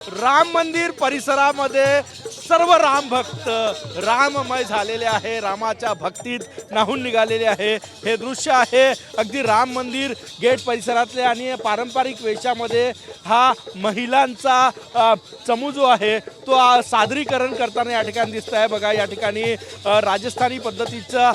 राम मंदिर परिसरामध्ये सर्व राम भक्त राममय झालेले आहे, रामाच्या भक्तीत न्हाऊन निघालेले आहे। हे दृश्य आहे अगदी राम मंदिर गेट परिसरातले आणि पारंपरिक वेशामध्ये हा महिलांचा चमू जो आहे तो सादरीकरण करताना या ठिकाणी दिसत आहे। बघा या ठिकाणी राजस्थानी पद्धतीचं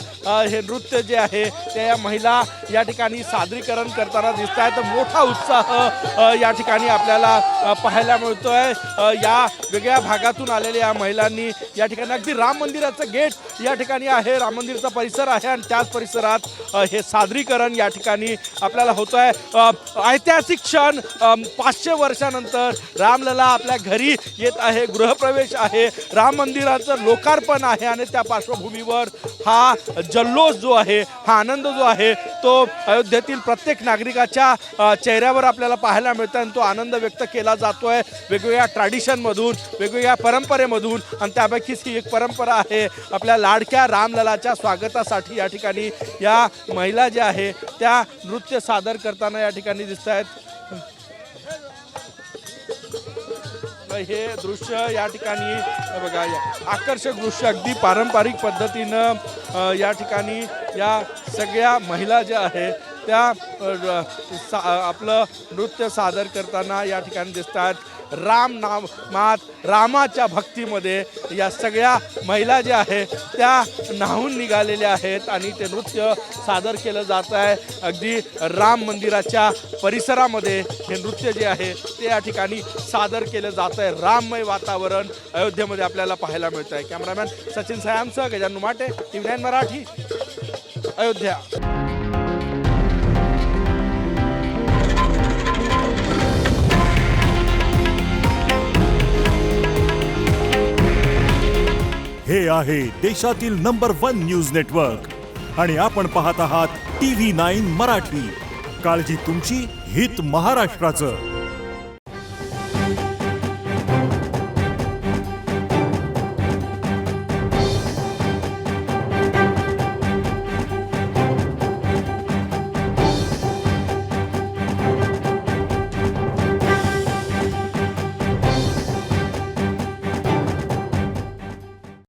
हे नृत्य जे आहे ते या महिला या ठिकाणी सादरीकरण करताना दिसत आहेत। मोठा उत्साह या ठिकाणी आपल्याला पाहायला मिळतो। या वेगळ्या भागातून आलेल्या या महिलांनी या ठिकाणी अगदी राम मंदिराचं गेट या ठिकाणी आहे, राम मंदिरचा परिसर आहे आणि त्याच परिसरात हे सादरीकरण या ठिकाणी आपल्याला होतं आहे। ऐतिहासिक क्षण 500 वर्षानंतर रामलला आपल्या घरी येत आहे, गृहप्रवेश आहे, राम मंदिराचं लोकार्पण आहे आणि त्या पार्श्वभूमीवर हा जल्लोष जो आहे, हा आनंद जो आहे तो अयोध्येतील प्रत्येक नागरिकाच्या चेहऱ्यावर आपल्याला पाहायला मिळतो आणि तो आनंद व्यक्त केला जातोय वेगवेगळ्या ट्रॅडिशनमधून, वेगवेगळ्या परंपरेमधून आणि त्यापैकीच ही एक परंपरा आहे आपल्या लाडक्या रामललाच्या स्वागतासाठी या ठिकाणी या महिला ज्या आहे त्या नृत्य सादर करताना या ठिकाणी दिसत आहेत। हे दृश्य या ठिकाणी बघा, आकर्षक दृश्य अगदी पारंपरिक पद्धतीनं या ठिकाणी या सगळ्या महिला ज्या आहे त्या आपलं नृत्य सादर करताना या ठिकाणी दिसतात। रामाच्या भक्तीमध्ये या सगळ्या महिला ज्या आहेत त्या न्हाऊन निघालेल्या आहेत आणि ते नृत्य सादर केलं जात आहे। अगदी राम मंदिराच्या परिसरामध्ये हे नृत्य जे आहे ते या ठिकाणी सादर केलं जात आहे। राममय वातावरण अयोध्येमध्ये आपल्याला पाहायला मिळतं आहे। कॅमेरामॅन सचिन सयामसह गजानन माटे, TV9 मराठी, अयोध्या। हे आहे देशातील नंबर 1 न्यूज नेटवर्क आणि आपण पाहत आहात TV9 मराठी। काळजी तुमची, हित महाराष्ट्राचं।